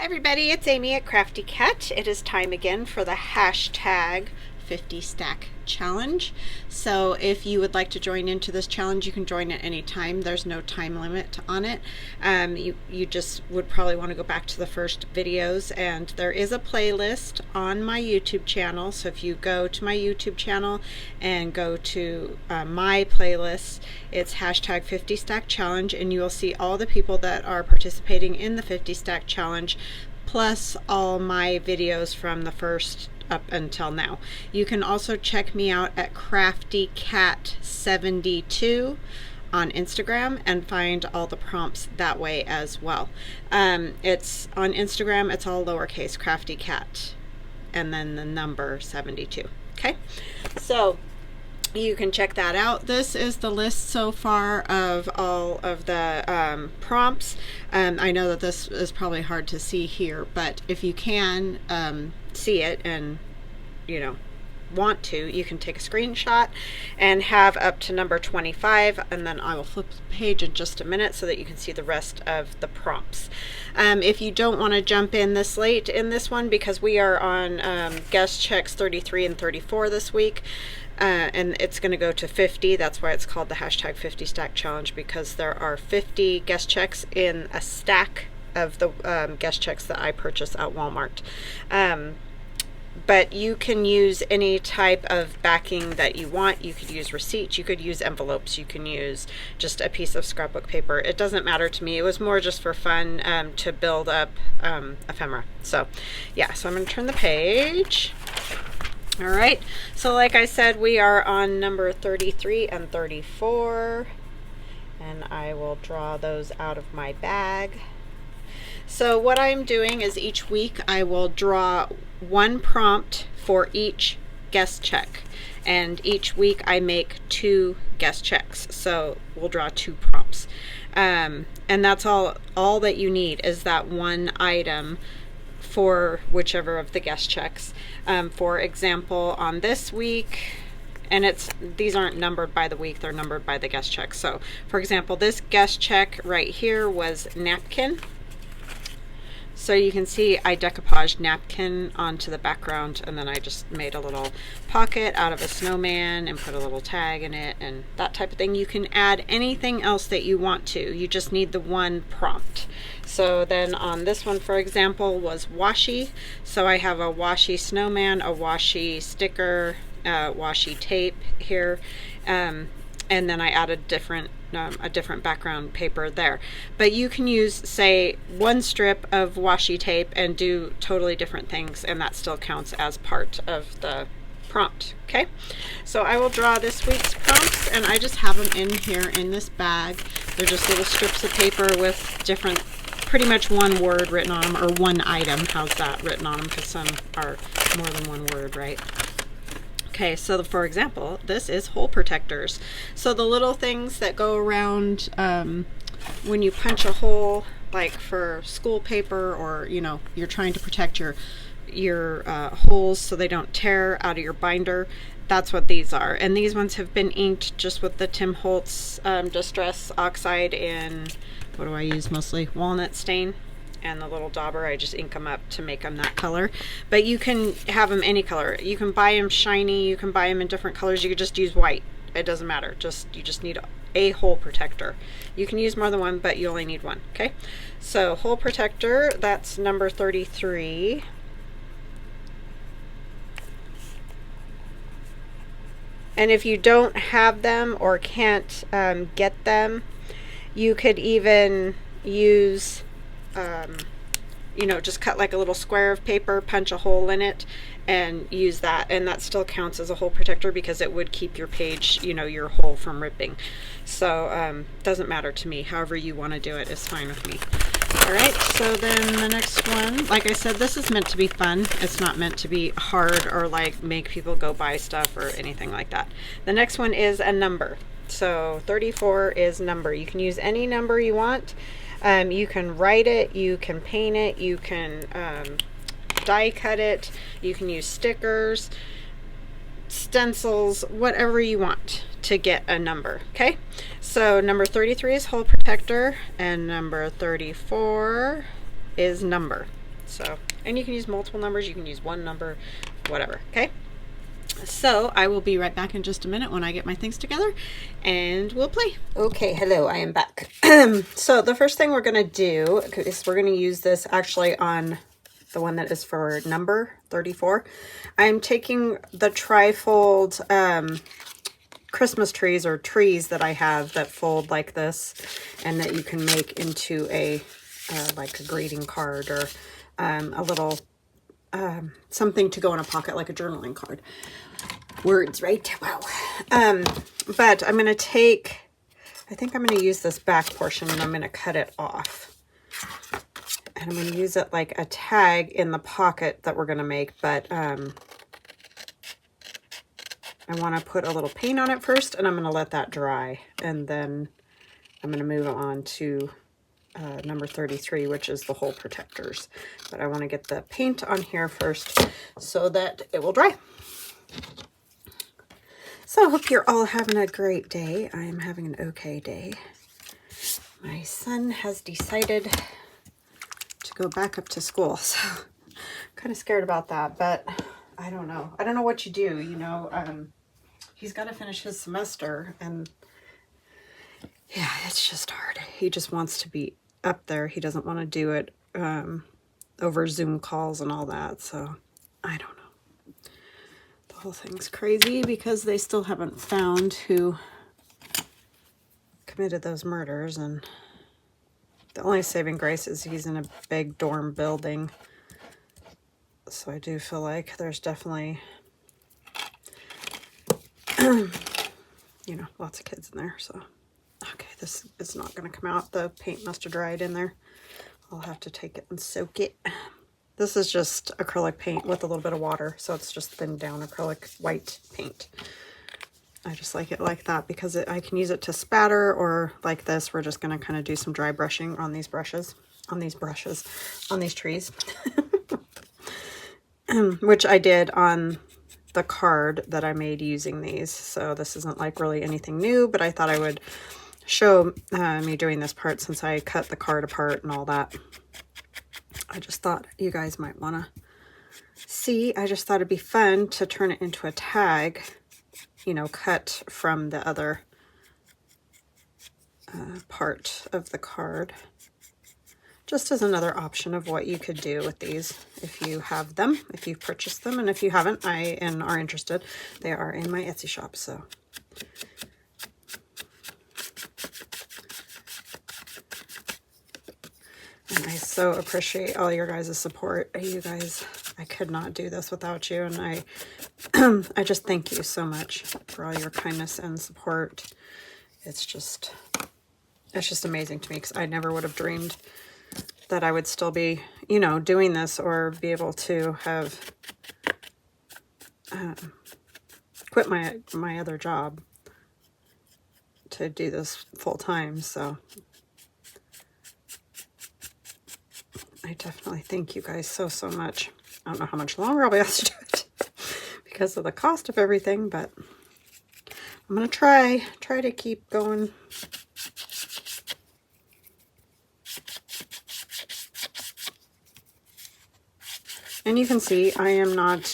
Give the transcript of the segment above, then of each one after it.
everybody, it's Amy at Crafty Cat. It is time again for the hashtag 50 stack challenge. So if you would like to join into this challenge, you can join at any time. There's no time limit on it. You just would probably want to go back to the first videos, and there is a playlist on my YouTube channel. So if you go to my YouTube channel and go to my playlist, it's hashtag 50 stack challenge, and you will see all the people that are participating in the 50 stack challenge, plus all my videos from the first up until now. You can also check me out at craftycat72 on Instagram and find all the prompts that way as well. It's on Instagram, it's all lowercase, craftycat, and then the number 72. Okay, so you can check that out. This is the list so far of all of the prompts. I know that this is probably hard to see here, but if you can see it and want to, you can take a screenshot and have up to number 25, and then I will flip the page in just a minute so that you can see the rest of the prompts. If you don't want to jump in this late in this one, because we are on guest checks 33 and 34 this week, and it's going to go to 50. That's why it's called the hashtag 50 stack challenge, because there are 50 guest checks in a stack of the guest checks that I purchase at Walmart. But you can use any type of backing that you want. You could use receipts, you could use envelopes, you can use just a piece of scrapbook paper. It doesn't matter to me. It was more just for fun to build up ephemera. So yeah, so I'm going to turn the page. All right, so like I said, we are on number 33 and 34, and I will draw those out of my bag. So what I'm doing is each week I will draw one prompt for each guest check, and each week I make 2 guest checks, so we'll draw 2 prompts, and that's all that you need is that one item for whichever of the guest checks. For example, on this week, and these aren't numbered by the week, they're numbered by the guest check. So for example, this guest check right here was napkin. So you can see I decoupaged napkin onto the background, and then I just made a little pocket out of a snowman and put a little tag in it and that type of thing. You can add anything else that you want to. You just need the one prompt. So then on this one, for example, was washi. So I have a washi snowman, a washi sticker, washi tape here, and then I added a different background paper there. But you can use, say, one strip of washi tape and do totally different things, and that still counts as part of the prompt. Okay, so I will draw this week's prompts, and I just have them in here in this bag. They're just little strips of paper with different, pretty much one word written on them, or one item, how's that, written on them, because some are more than one word, right? Okay, so for example, this is hole protectors. So the little things that go around when you punch a hole, like for school paper, or you're trying to protect your holes so they don't tear out of your binder. That's what these are. And these ones have been inked just with the Tim Holtz Distress Oxide in, what do I use mostly? Walnut stain. And the little dauber, I just ink them up to make them that color. But you can have them any color. You can buy them shiny, you can buy them in different colors. You could just use white. It doesn't matter. You just need a hole protector. You can use more than one, but you only need one. Okay, so hole protector, that's number 33. And if you don't have them or can't get them, you could even use just cut like a little square of paper, punch a hole in it, and use that, and that still counts as a hole protector because it would keep your page, your hole from ripping. So doesn't matter to me. However you want to do it is fine with me. All right, so then the next one, like I said, this is meant to be fun. It's not meant to be hard or like make people go buy stuff or anything like that. The next one is a number. So 34 is number. You can use any number you want. You can write it, you can paint it, you can die cut it, you can use stickers, stencils, whatever you want to get a number. Okay, so number 33 is hole protector, and number 34 is number. So, and you can use multiple numbers, you can use one number, whatever, okay? So I will be right back in just a minute when I get my things together and we'll play. Okay, hello, I am back. So the first thing we're going to do is we're going to use this actually on the one that is for number 34. I'm taking the trifold Christmas trees or trees that I have that fold like this and that you can make into a like a greeting card or a little something to go in a pocket, like a journaling card. Words, right? Wow. But I'm going to take, I think I'm going to use this back portion and I'm going to cut it off. And I'm going to use it like a tag in the pocket that we're going to make, but I want to put a little paint on it first, and I'm going to let that dry. And then I'm going to move on to number 33, which is the hole protectors. But I want to get the paint on here first so that it will dry. So I hope you're all having a great day. I am having an okay day. My son has decided to go back up to school, so I'm kind of scared about that, but I don't know. I don't know what you do, you know. He's got to finish his semester, and yeah, it's just hard. He just wants to be up there. He doesn't want to do it over Zoom calls and all that, so I don't know. The whole thing's crazy because they still haven't found who committed those murders, and the only saving grace is he's in a big dorm building. So I do feel like there's definitely, you know, lots of kids in there. So, okay, this is not going to come out. The paint must have dried in there. I'll have to take it and soak it. This is just acrylic paint with a little bit of water. So it's just thinned down acrylic white paint. I just like it like that because I can use it to spatter, or like this, we're just going to kind of do some dry brushing on these brushes, on these trees, which I did on the card that I made using these. So this isn't like really anything new, but I thought I would show me doing this part since I cut the card apart and all that. I just thought you guys might want to see. I just thought it'd be fun to turn it into a tag, you know, cut from the other part of the card, just as another option of what you could do with these if you have them, if you've purchased them, and if you haven't and are interested, they are in my Etsy shop. So and I so appreciate all your guys' support. You guys, I could not do this without you, and I just thank you so much for all your kindness and support. It's just amazing to me because I never would have dreamed that I would still be, you know, doing this or be able to have quit my other job to do this full time. So I definitely thank you guys so much. I don't know how much longer I'll be able to do it because of the cost of everything, but I'm gonna try to keep going. And you can see I am not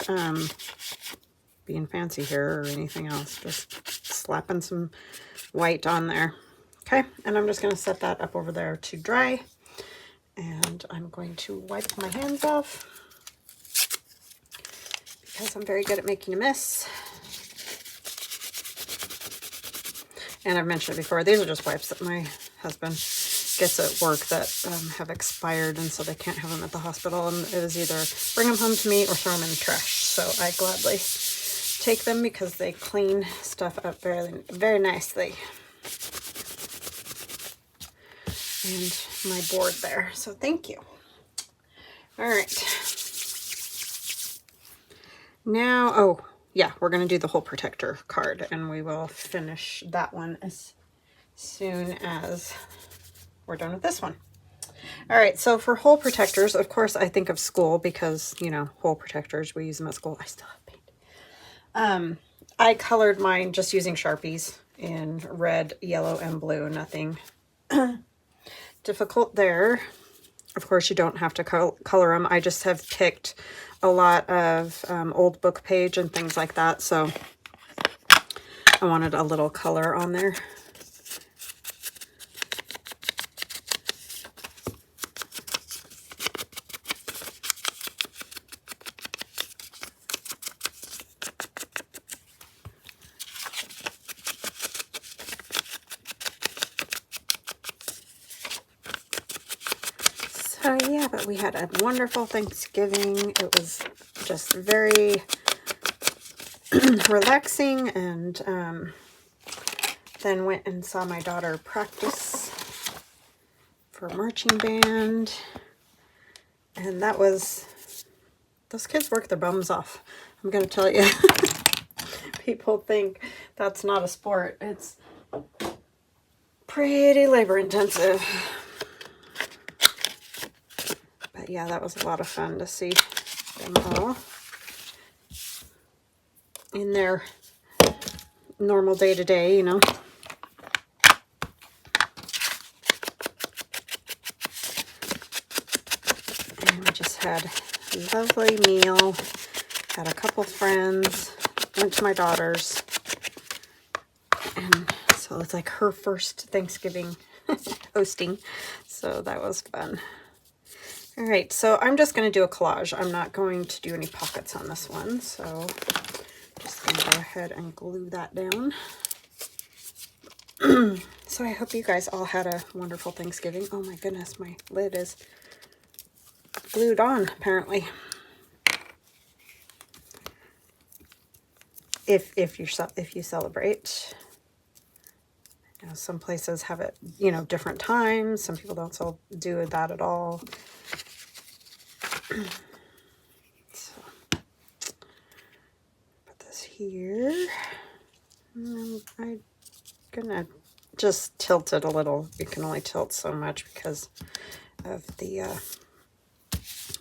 being fancy here or anything else, just slapping some white on there. Okay, and I'm just going to set that up over there to dry, and I'm going to wipe my hands off because I'm very good at making a mess. And I've mentioned it before, these are just wipes that my husband gets at work that have expired, and so they can't have them at the hospital, and it is either bring them home to me or throw them in the trash. So I gladly take them because they clean stuff up very nicely. And my board there, so thank you. All right, now, oh yeah, we're going to do the hole protector card, and we will finish that one as soon as we're done with this one. All right, so for hole protectors, of course, I think of school because, you know, hole protectors, we use them at school. I still have paint. I colored mine just using Sharpies in red, yellow, and blue. Nothing difficult there. Of course, you don't have to color them. I just have picked a lot of old book page and things like that, so I wanted a little color on there. So yeah, but we had a wonderful Thanksgiving. It was just very relaxing, and then went and saw my daughter practice for marching band, and that was, those kids work their bums off. I'm gonna tell you. People think that's not a sport. It's pretty labor intensive. But yeah, that was a lot of fun to see them all in their normal day-to-day, you know. And we just had a lovely meal, had a couple friends, went to my daughter's, and so it's like her first Thanksgiving hosting, so that was fun. All right, so I'm just going to do a collage. I'm not going to do any pockets on this one, so I'm just going to go ahead and glue that down. So I hope you guys all had a wonderful Thanksgiving. Oh my goodness, my lid is glued on, apparently. If you celebrate. You know, some places have it, you know, different times. Some people don't do that at all. So, put this here. And I'm gonna just tilt it a little. You can only tilt so much because of the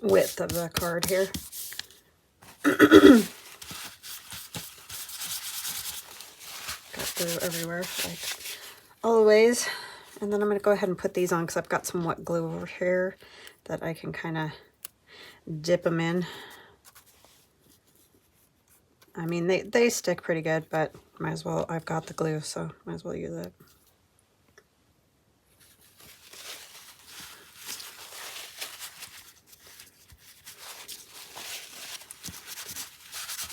width of the card here. Got glue everywhere, like always. And then I'm going to go ahead and put these on because I've got some wet glue over here that I can kind of dip them in. I mean, they stick pretty good, but might as well, I've got the glue, so might as well use it.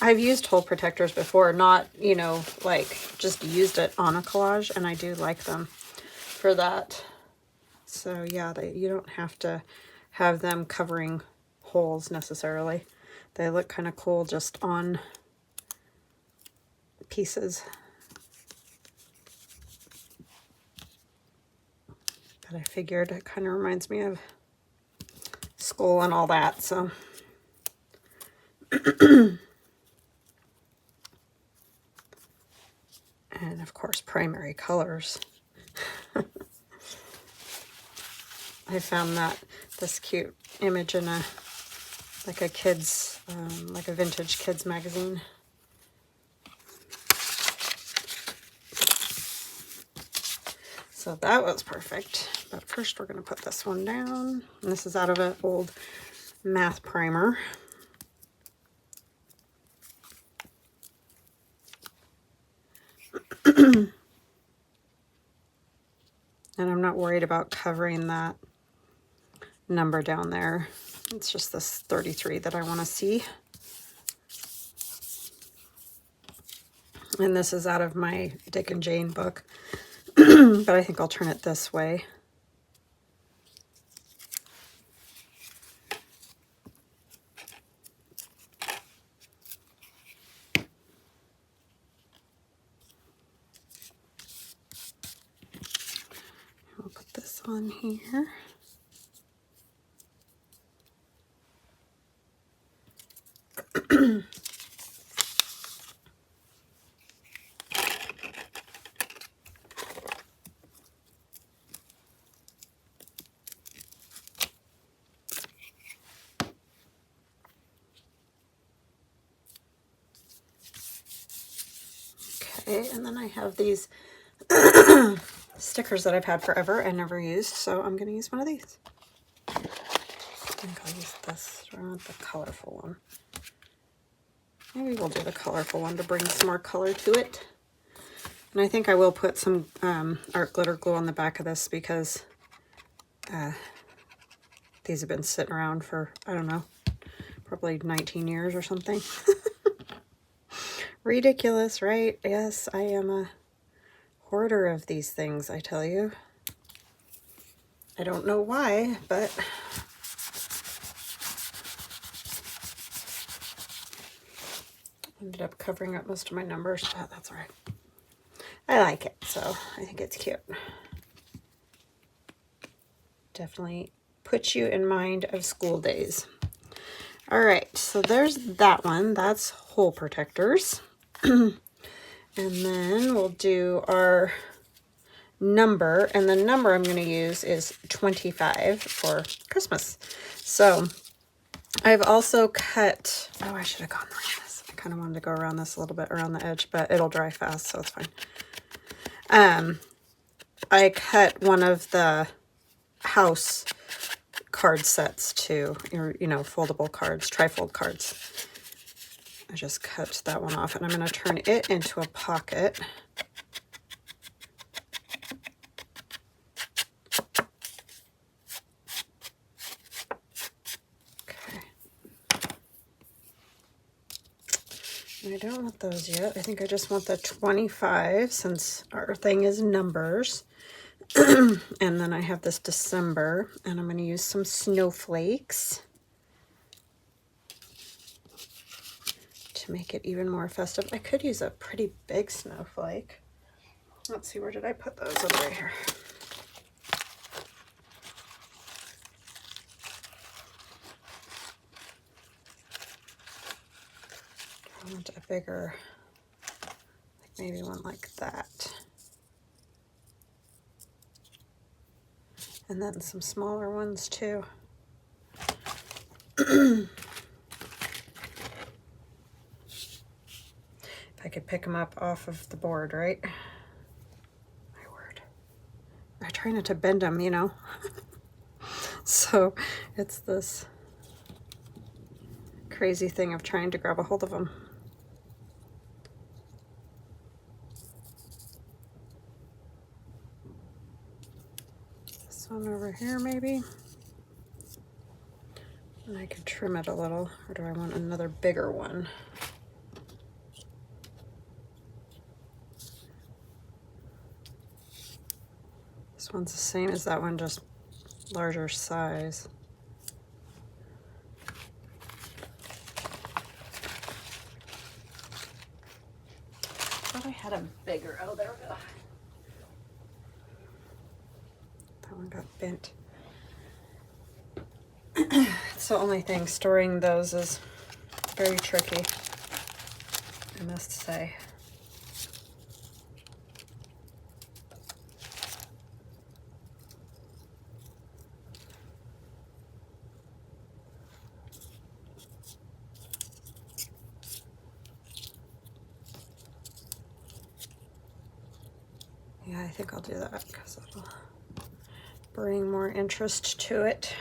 I've used hole protectors before, not, you know, like just used it on a collage, and I do like them for that. So yeah, you don't have to have them covering holes necessarily. They look kind of cool just on pieces. But I figured it kind of reminds me of school and all that, so. And of course, primary colors. I found this cute image in like a kids, like a vintage kids magazine. So that was perfect. But first we're going to put this one down. And this is out of an old math primer. And I'm not worried about covering that number down there. It's just this 33 that I want to see. And this is out of my Dick and Jane book. But I think I'll turn it this way. I'll put this on here. Okay, and then I have these stickers that I've had forever and never used, so I'm going to use one of these. use this, or I want the colorful one. Maybe we'll do the colorful one to bring some more color to it. And I think I will put some art glitter glue on the back of this because these have been sitting around for, I don't know, probably 19 years or something. Ridiculous, right? Yes, I am a hoarder of these things, I tell you. I don't know why, but ended up covering up most of my numbers, but that's all right. I like it, so I think it's cute. Definitely puts you in mind of school days. All right, so there's that one. That's hole protectors. And then we'll do our number, and the number I'm going to use is 25 for Christmas. So I've also cut, oh, I should have gone around this. I kind of wanted to go around this a little bit around the edge, but it'll dry fast, so it's fine. I cut one of the house card sets to, you know, foldable cards, trifold cards. I just cut that one off, and I'm going to turn it into a pocket. I don't want those yet. I think I just want the 25 since our thing is numbers. And then I have this December, and I'm going to use some snowflakes to make it even more festive. I could use a pretty big snowflake. Let's see, where did I put those? Over right here. I want a bigger, like maybe one like that. And then some smaller ones too. If I could pick them up off of the board, right? My word. I try not to bend them, you know. So it's this crazy thing of trying to grab a hold of them. One over here maybe, and I could trim it a little, or do I want another bigger one? This one's the same as that one, just larger size. I thought I had a bigger, oh there we go. That one got bent. It's the only thing, storing those is very tricky, I must say. Yeah, I think I'll do that because it'll bring more interest to it.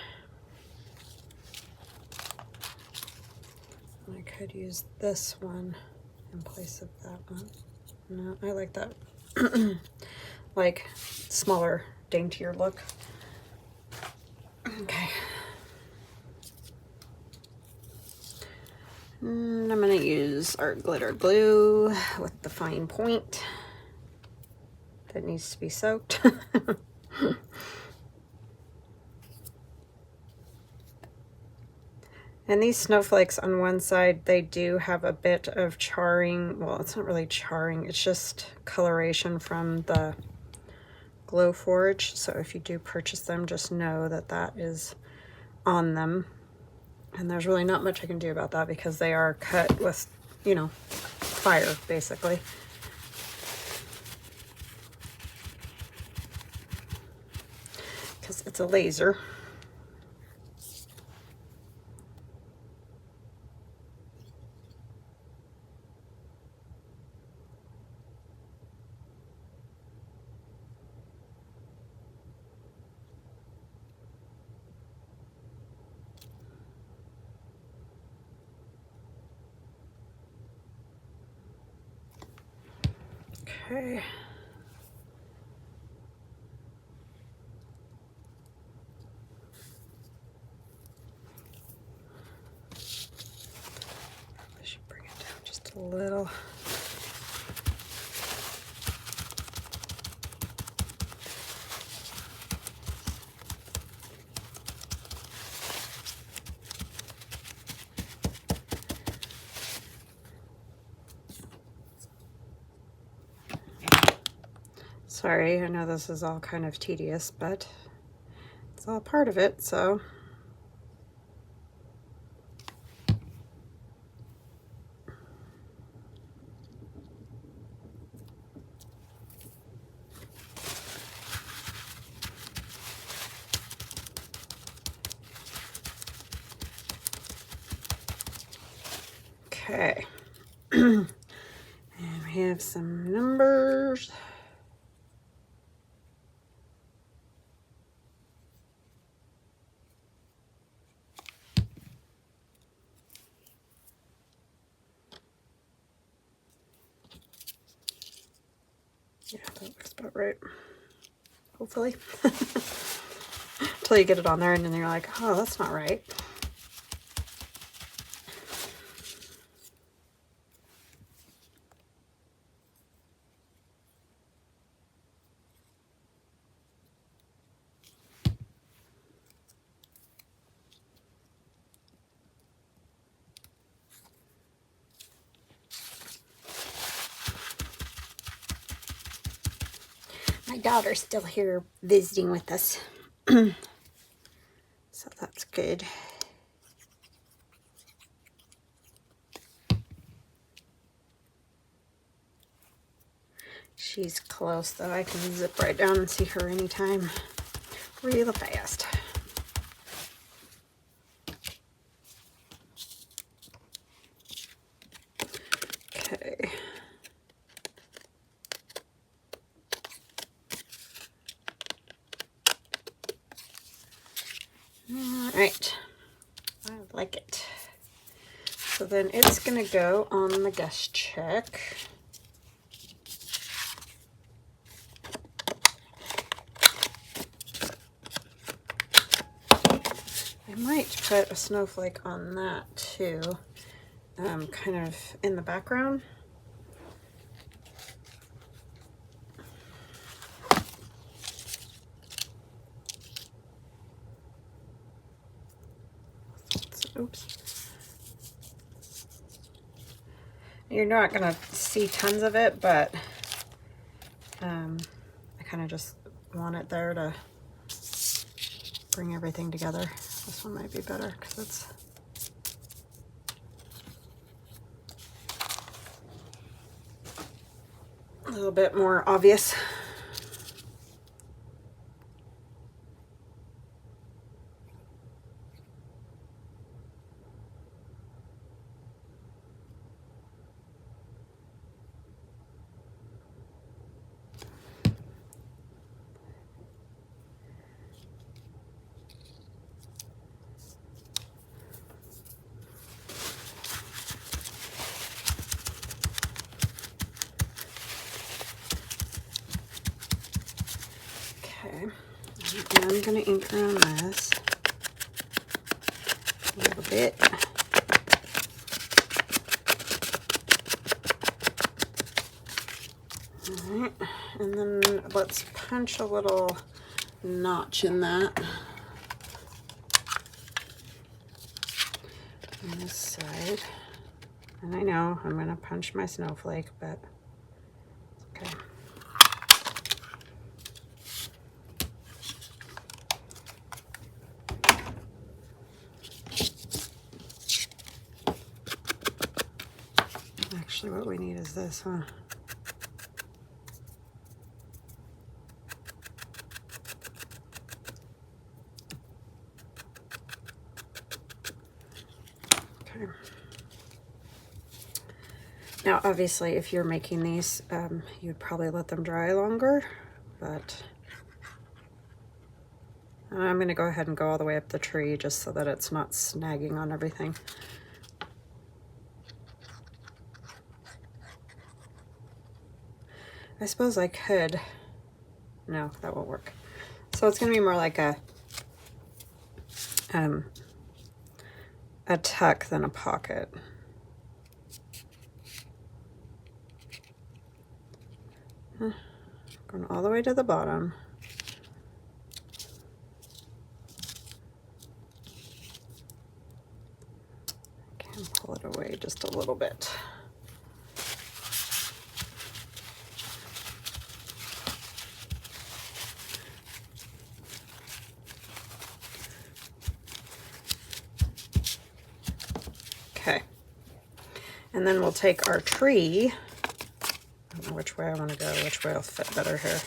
I could use this one in place of that one. No, I like that like smaller, daintier look. Okay. And I'm going to use our glitter glue with the fine point that needs to be soaked. And these snowflakes on one side, they do have a bit of charring. Well, it's not really charring, it's just coloration from the Glowforge. So if you do purchase them, just know that that is on them. And there's really not much I can do about that because they are cut with, you know, fire, basically. Because it's a laser. Okay. I should bring it down just a little. Sorry, I know this is all kind of tedious, but it's all part of it, so. Okay. And we have some numbers. Yeah, that looks about right. Hopefully. Until you get it on there and then you're like, oh, that's not right. My daughter's still here visiting with us. So that's good. She's close though. I can zip right down and see her anytime real fast. Okay. All right. I like it. So then it's gonna go on the guest check. I might put a snowflake on that too, kind of in the background. Oops. You're not gonna see tons of it, but I kind of just want it there to bring everything together. This one might be better because it's a little bit more obvious. Okay, and I'm going to ink around this a little bit. Alright, and then let's punch a little notch in that on this side. And I know I'm going to punch my snowflake, but okay. Actually, what we need is this, huh? Okay. Now, obviously, if you're making these, you'd probably let them dry longer, but I'm going to go ahead and go all the way up the tree just so that it's not snagging on everything. I suppose I could. No, that won't work. So it's going to be more like a tuck than a pocket. Going all the way to the bottom. I can pull it away just a little bit. Okay. And then we'll take our tree. I don't know which way I want to go, which way will fit better here.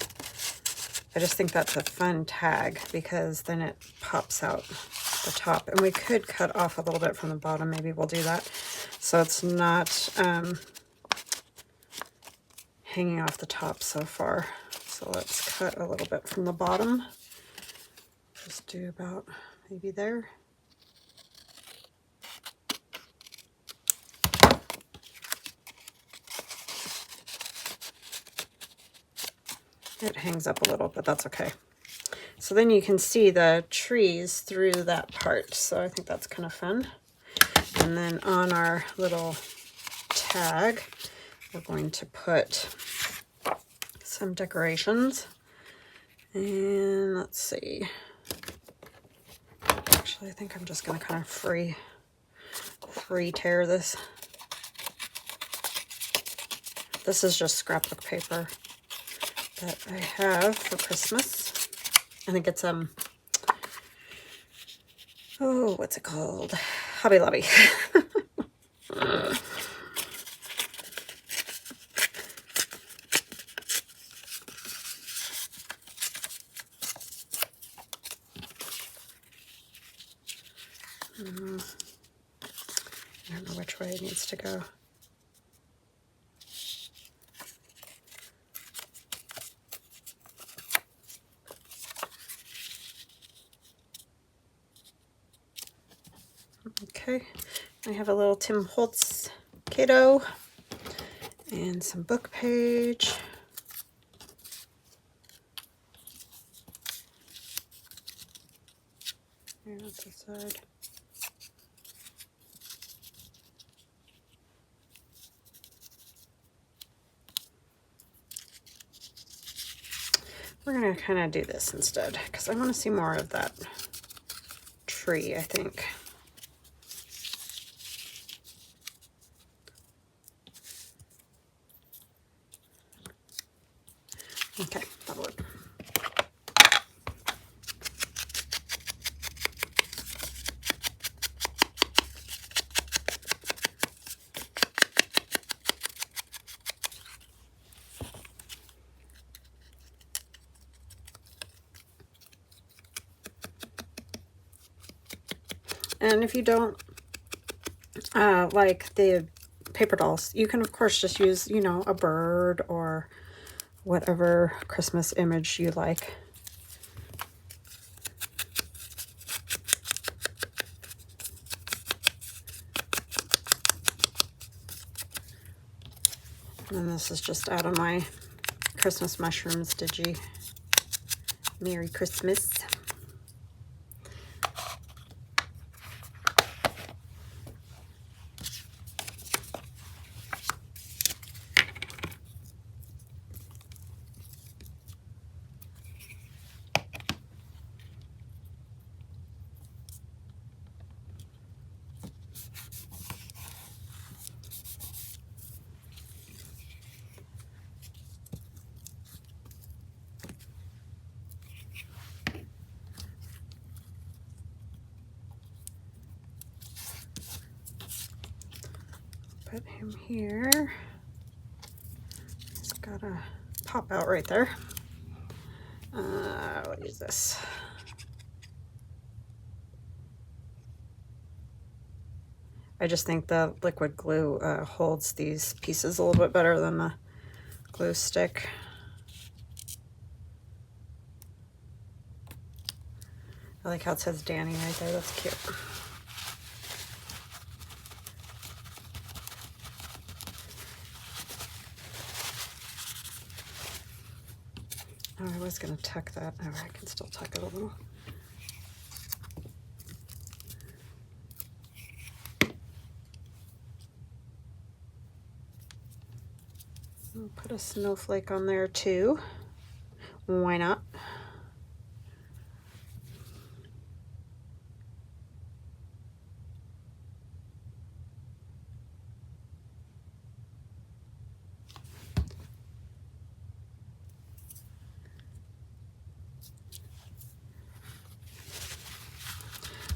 I just think that's a fun tag because then it pops out the top. And we could cut off a little bit from the bottom. Maybe we'll do that. So it's not hanging off the top so far. So let's cut a little bit from the bottom. Just do about maybe there. It hangs up a little, but that's okay. So then you can see the trees through that part. So I think that's kind of fun. And then on our little tag, we're going to put some decorations. And let's see. Actually, I think I'm just going to kind of free tear this. This is just scrapbook paper that I have for Christmas. I think it's oh, what's it called? Hobby Lobby. I don't know which way it needs to go. Okay, I have a little Tim Holtz Cato and some book page. Here, that's the side. We're going to kind of do this instead because I want to see more of that tree, I think. Okay, that'll work. And if you don't like the paper dolls, you can of course just use, you know, a bird or whatever Christmas image you like. And this is just out of my Christmas mushrooms digi. Merry Christmas. Put him here. It's got a pop out right there. What is this? I just think the liquid glue holds these pieces a little bit better than the glue stick. I like how it says Danny right there. That's cute. Oh, I was going to tuck that. Oh, I can still tuck it a little. I'll put a snowflake on there too. Why not?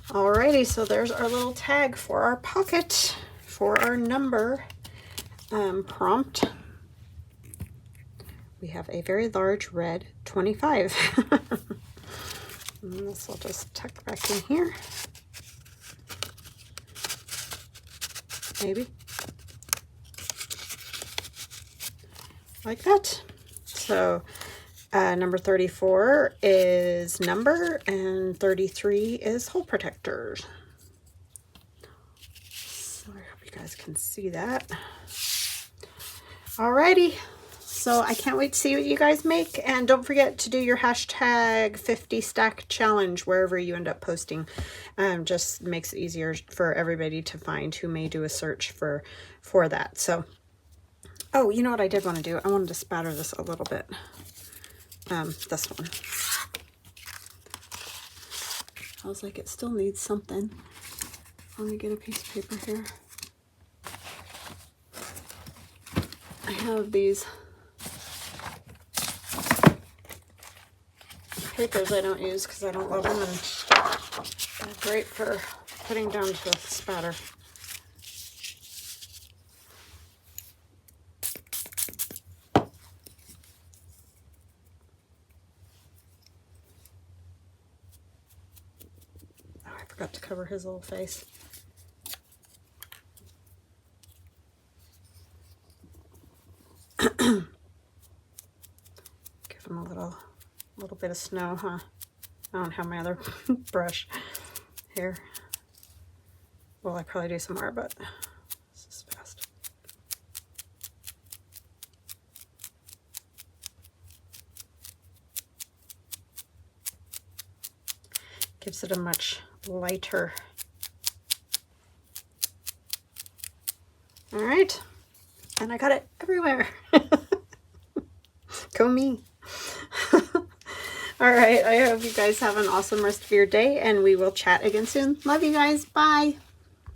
Alrighty, so there's our little tag for our pocket, for our number prompt. We have a very large red 25. And this will just tuck back in here. Maybe. Like that. So number 34 is number and 33 is hole protectors. So I hope you guys can see that. Alrighty. So I can't wait to see what you guys make, and don't forget to do your hashtag 50 stack challenge wherever you end up posting. Just makes it easier for everybody to find who may do a search for that. So, oh, you know what I did want to do? I wanted to spatter this a little bit. This one. I was like, it still needs something. Let me get a piece of paper here. I have these papers I don't use because I don't love them, and they're great for putting down to spatter. Oh, I forgot to cover his little face. Give him a little bit of snow, huh? I don't have my other brush here. Well, I probably do some more, but this is fast. Gives it a much lighter. All right, and I got it everywhere. Go me. All right, I hope you guys have an awesome rest of your day, and we will chat again soon. Love you guys. Bye.